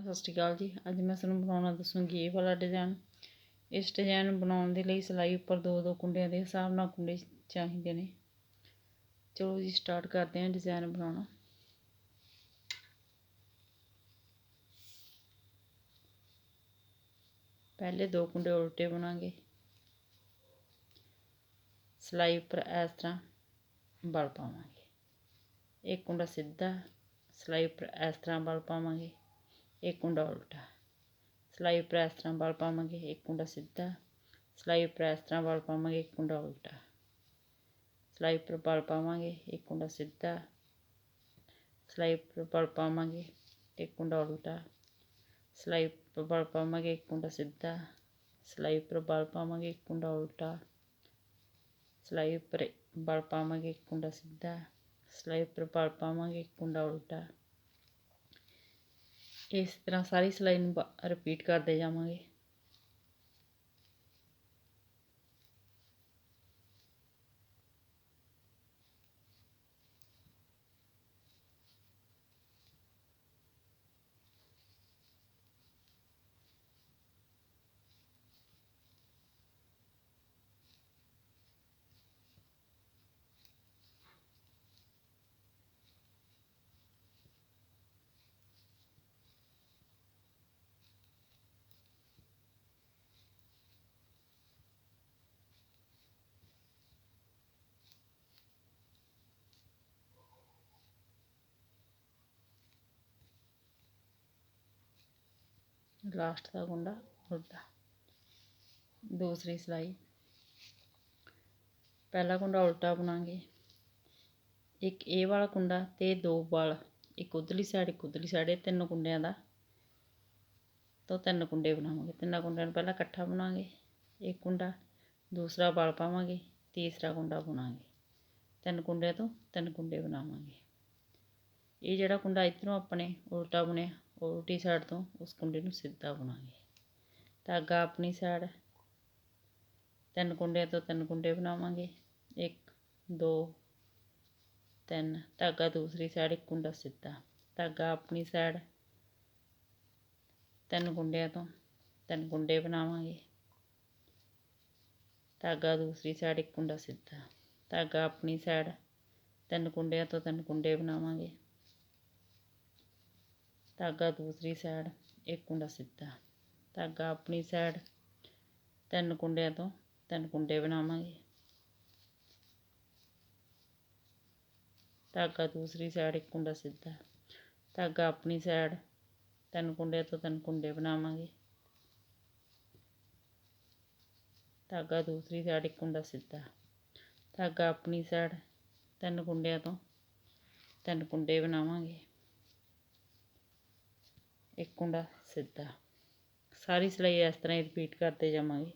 सत श्री अकाल जी। अज मैं तुहानूं बनाउणा दसूँगी ये वाला डिज़ाइन। इस डिज़ाइन बनाउण दे लई सिलाई उपर दो दो कुंडियां दे हिसाब नाल कुंडे चाहीदे ने। चलो जी स्टार्ट करते हैं डिज़ाइन बनाउणा। पहले दो कुंडे उल्टे बुनांगे, सिलाई उपर इस तरह बल पावांगे। एक कुंडा सीधा, सिलाई उपर इस तरह बल पावांगे। एक कुंडा उल्टा, सिलाई उपर इस तरह बल पावांगे। एक कुंडा सीधा, सिलाई उपर इस तरह बल पावांगे। एक कुंडा उल्टा, सिलाई उपर बल पावांगे। एक कुंडा सीधा, सिलाई उपर बल पावांगे। एक कुंडा उल्टा, सिलाई उपर बल पावांगे। एक कुंडा सीधा, सिलाई उपर बल पावांगे। एक कुंडा उल्टा, सिलाई उपर बल पावांगे। एक कुंडा सीधा, सिलाई उपर बल पावांगे। एक कुंडा उल्टा। इस तरह सारी सिलाई नूं रिपीट करते जावांगे। लास्ट का कुंडा उल्टा। दूसरी सिलाई, पहला कुंडा उल्टा बुनांगे। एक ये वाला कुंडा ते दो बल, एक उधरली साइड एक उधरली साइड, तीन कुंडियां दा तो तीन कुंडे बनावांगे। तीन कुंडियां नूं पहला इकट्ठा बुनांगे। एक कुंडा, दूसरा बल पावांगे, तीसरा कुंडा बुनांगे। तीन कुंडियां तो तीन कुंडे बनावांगे। ये जिहड़ा कुंडा इधरों अपने उल्टा बुनिया, उल्टी साइड तो उस कुंडे नूं सीधा बुनांगे। धागा अपनी साइड, तीन कुंडियां तो तीन कुंडे बनावांगे। एक दो तीन, धागा दूसरी साइड, एक कुंडा सीधा। धागा अपनी साइड, तीन कुंडियां तो तीन कुंडे बनावांगे। धागा दूसरी साइड, एक कुंडा सीधा। धागा अपनी साइड, तीन कुंडियां तो तीन कुंडे बनावांगे। धागा दूसरी साइड, एक कुंडा सीधा। धागा अपनी साइड, तीन कुंडियां तो तीन कुंडे बनावांगे। धागा दूसरी साइड, एक कुंडा सीधा। धागा अपनी साइड, तीन कुंडियां तो तीन कुंडे बनावांगे। धागा दूसरी साइड, एक कुंडा सीधा। धागा अपनी साइड, तीन कुंडियां तो तीन कुंडे बनावांगे। एक कुंडा सीधा। सारी सिलाई इस तरह ही रिपीट करते जावांगे।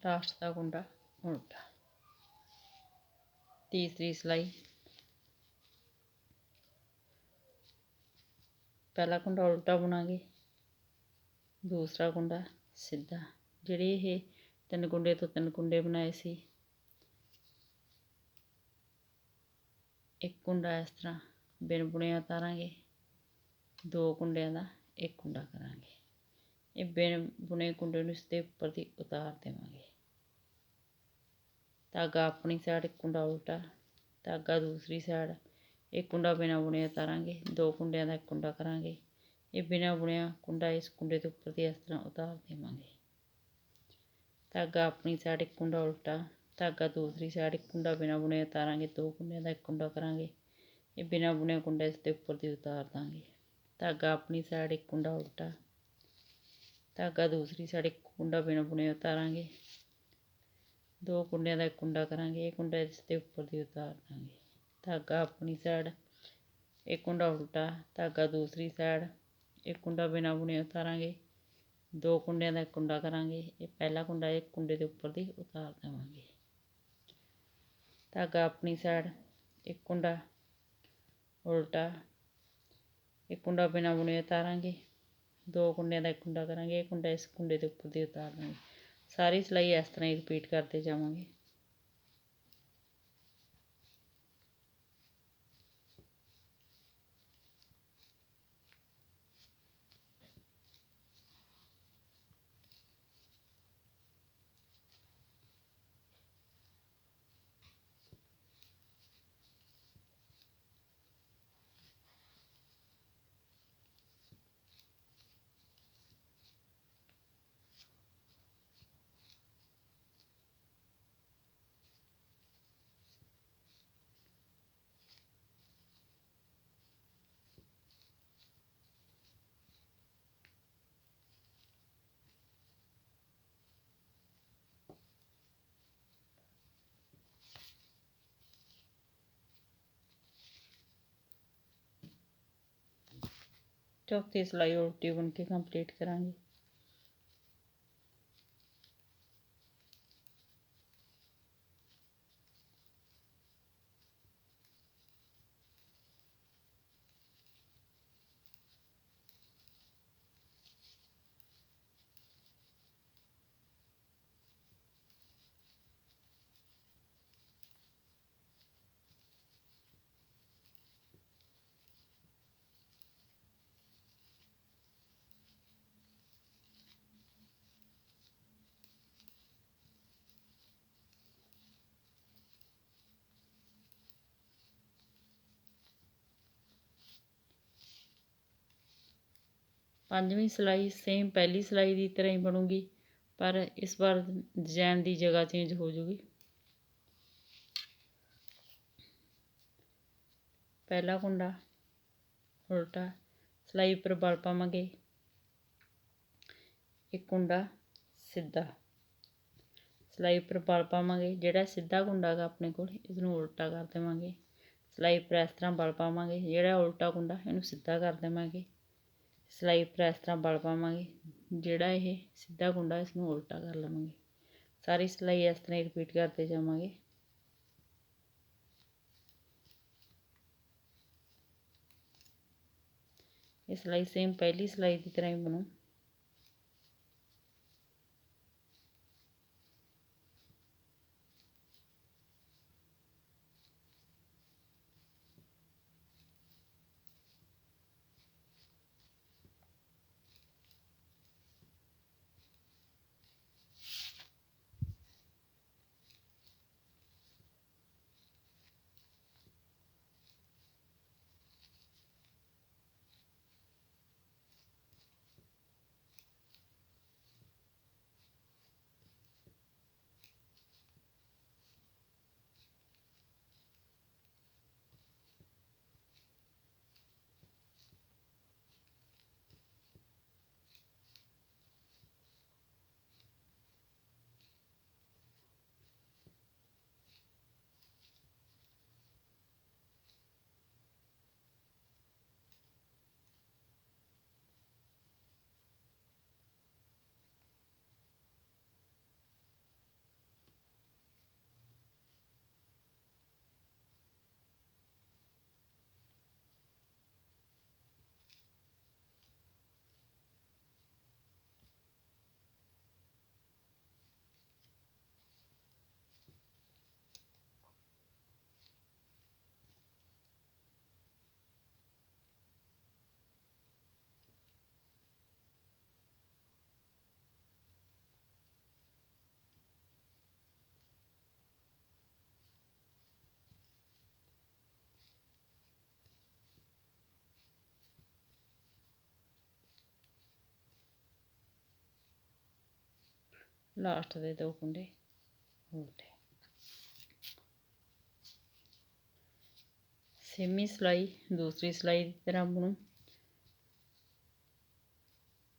लास्ट का कुंडा उल्टा। तीसरी सिलाई, पहला कुंडा उल्टा बुनांगे, दूसरा कुंडा सीधा। जिहड़े ये तीन कुंडे तो तीन कुंडे बनाए सी, एक कुंडा इस तरह बिन बुनिया उतारांगे। दो कुंडियां दा एक कुंडा करांगे। ये बिन बुने कुंडे नूं इसदे उपर दी उतार देवांगे। धागा अपनी साइड, एक कुंडा उल्टा। धागा दूसरी साइड, एक कुंडा बिना बुने उतारांगे। दो कुंडियां दा एक कुंडा करांगे। ਇਹ ਬਿਨਾਂ ਬੁਣਿਆ ਕੁੰਡਾ ਇਸ ਕੁੰਡੇ ਦੇ ਉੱਪਰ ਦੀ ਇਸ ਤਰ੍ਹਾਂ ਉਤਾਰ ਦੇਵਾਂਗੇ। ਧਾਗਾ ਆਪਣੀ ਸਾਈਡ ਇੱਕ ਕੁੰਡਾ ਉਲਟਾ, ਧਾਗਾ ਦੂਸਰੀ ਸਾਈਡ ਇੱਕ ਕੁੰਡਾ ਬਿਨਾਂ ਬੁਣਿਆ ਉਤਾਰਾਂਗੇ, 2 ਕੁੰਡਿਆਂ ਦਾ ਇੱਕ ਕੁੰਡਾ ਕਰਾਂਗੇ। ਇਹ ਬਿਨਾਂ ਬੁਣਿਆ ਕੁੰਡਾ ਇਸ ਦੇ ਉੱਪਰ ਦੀ ਉਤਾਰ ਦਾਂਗੇ। ਧਾਗਾ ਆਪਣੀ ਸਾਈਡ ਇੱਕ ਕੁੰਡਾ ਉਲਟਾ, ਧਾਗਾ ਦੂਸਰੀ ਸਾਈਡ ਇੱਕ ਕੁੰਡਾ ਬਿਨਾਂ ਬੁਣਿਆ ਉਤਾਰਾਂਗੇ, 2 ਕੁੰਡਿਆਂ ਦਾ ਇੱਕ ਕੁੰਡਾ ਕਰਾਂਗੇ। ਇਹ ਕੁੰਡਾ ਇਸ ਦੇ ਉੱਪਰ ਦੀ ਉਤਾਰ ਦਾਂਗੇ। ਧਾਗਾ ਆਪਣੀ ਸਾਈਡ ਇੱਕ ਕੁੰਡਾ ਉਲਟਾ, ਧਾਗਾ ਦੂਸਰੀ ਸਾਈਡ ਇੱਕ ਕੁੰਡਾ ਬਿਨਾਂ ਬੁਣਿਆ ਉਤਾਰਾਂਗੇ, 2 ਕੁੰਡਿਆਂ ਦਾ ਇੱਕ ਕੁੰਡਾ ਕਰਾਂਗੇ। ਇਹ ਪਹਿਲਾ ਕੁੰਡਾ ਇੱਕ ਕੁੰਡੇ ਦੇ ਉੱਪਰ ਦੀ ਉਤਾਰ ਦੇਵਾਂਗੇ। ਧਾਗਾ ਆਪਣੀ ਸਾਈਡ ਇੱਕ ਕੁੰਡਾ ਉਲਟਾ, ਇੱਕ ਕੁੰਡਾ ਬਿਨਾਂ ਬੁਣਿਆ ਉਤਾਰਾਂਗੇ, 2 ਕੁੰਡਿਆਂ ਦਾ ਇੱਕ ਕੁੰਡਾ ਕਰਾਂਗੇ। ਇਹ ਕੁੰਡਾ ਇਸ ਕੁੰਡੇ ਦੇ ਉੱਪਰ ਦੀ ਉਤਾਰ ਦਾਂਗੇ। ਸਾਰੀ ਸਿਲਾਈ ਇਸ ਤਰ੍ਹਾਂ ਹੀ ਰਿਪੀਟ ਕਰਦੇ ਜਾਵਾਂਗੇ। ਚੌਥੀ ਸਿਲਾਈ ਉਲਟੀ ਬੁਣ ਕੇ ਕੰਪਲੀਟ ਕਰਾਂਗੇ। ਪੰਜਵੀਂ ਸਿਲਾਈ ਸੇਮ ਪਹਿਲੀ ਸਿਲਾਈ ਦੀ ਤਰ੍ਹਾਂ ਹੀ ਬਣੂਗੀ, ਪਰ ਇਸ ਵਾਰ ਡਿਜ਼ਾਈਨ ਦੀ ਜਗ੍ਹਾ ਚੇਂਜ ਹੋ ਜੂਗੀ। ਪਹਿਲਾ ਕੁੰਡਾ ਉਲਟਾ, ਸਿਲਾਈ ਉੱਪਰ ਬਲ ਪਾਵਾਂਗੇ, ਇੱਕ ਕੁੰਡਾ ਸਿੱਧਾ, ਸਿਲਾਈ ਉੱਪਰ ਬਲ ਪਾਵਾਂਗੇ। ਜਿਹੜਾ ਸਿੱਧਾ ਕੁੰਡਾ ਗਾ ਆਪਣੇ ਕੋਲ ਇਸ ਨੂੰ ਉਲਟਾ ਕਰ ਦੇਵਾਂਗੇ। ਸਿਲਾਈ ਉੱਪਰ ਇਸ ਤਰ੍ਹਾਂ ਬਲ ਪਾਵਾਂਗੇ, ਜਿਹੜਾ ਉਲਟਾ ਕੁੰਡਾ ਇਹਨੂੰ ਸਿੱਧਾ ਕਰ ਦੇਵਾਂਗੇ। ਸਿਲਾਈ ਉੱਪਰ ਇਸ ਤਰ੍ਹਾਂ ਬਲ ਪਾਵਾਂਗੇ, ਜਿਹੜਾ ਇਹ ਸਿੱਧਾ ਕੁੰਡਾ ਇਸ ਨੂੰ ਉਲਟਾ ਕਰ ਲਵਾਂਗੇ। ਸਾਰੀ ਸਿਲਾਈ ਇਸ ਤਰ੍ਹਾਂ ਹੀ ਰਿਪੀਟ ਕਰਦੇ ਜਾਵਾਂਗੇ। ਇਹ ਸਿਲਾਈ ਸੇਮ ਪਹਿਲੀ ਸਿਲਾਈ ਦੀ ਤਰ੍ਹਾਂ ਹੀ ਬਣੂ। ਲਾਸਟ ਦੇ 2 ਕੁੰਡੇ ਉਲਟੇ। ਸੇਮੀ ਸਿਲਾਈ ਦੂਸਰੀ ਸਿਲਾਈ ਦੀ ਤਰ੍ਹਾਂ ਬੁਣੋ।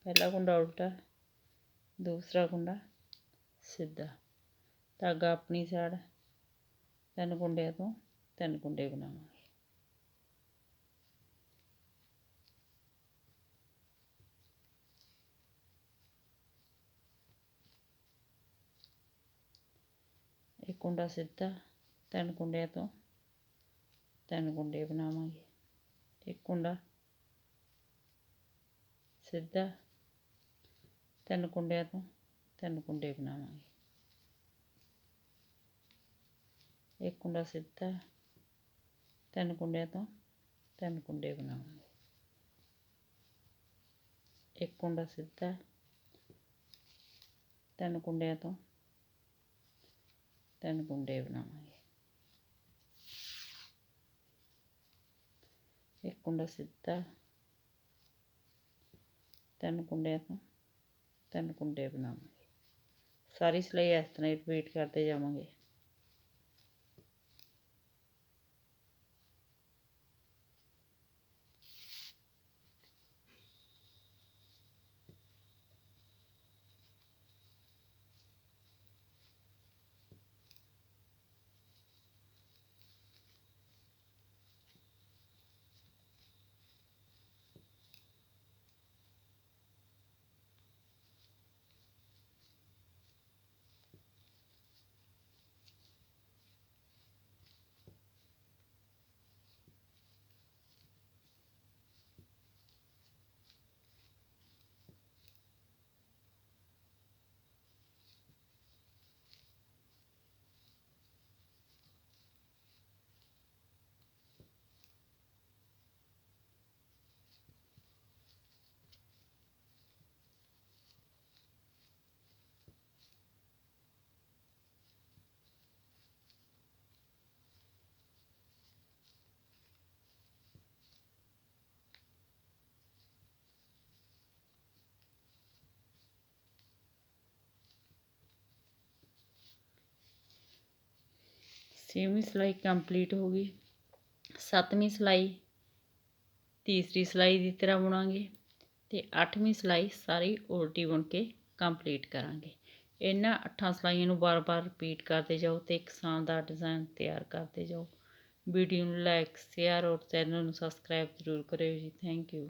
ਪਹਿਲਾ ਕੁੰਡਾ ਉਲਟਾ, ਦੂਸਰਾ ਕੁੰਡਾ ਸਿੱਧਾ। ਧਾਗਾ ਆਪਣੀ ਸਾਈਡ 3 ਕੁੰਡਿਆਂ ਤੋਂ 3 ਕੁੰਡੇ ਬਣਾਵਾਂਗੇ। एक कुंडा सीधा 3 कुंडिया तो 3 कुंडे बनावांगे। एक कुंडा सीधा 3 कुंडिया तो 3 कुंडे बनावांगे। एक कुंडा सीधा 3 कुंडिया तो 3 कुंडे बनावांगे। एक कुंडा सीधा 3 कुंडिया तो 3 कुंडे बनावांगे। एक कुंडा सीधा 3 कुंडिया तो 3 कुंडे बनावांगे। सारी सिलाई इस तरह रिपीट करते जावांगे। छेवीं सिलाई कंप्लीट हो गई। सतवीं सिलाई तीसरी सिलाई की तरह बुनांगे तो 8वीं सिलाई सारी उल्टी बुन के कंप्लीट करांगे। इन्हां 8 सिलाइयों नूं बार बार रिपीट करते जाओ तो एक शानदार डिज़ाइन तैयार करते जाओ। वीडियो नूं लाइक शेयर और चैनल नूं सबसक्राइब जरूर करियो जी। Thank you.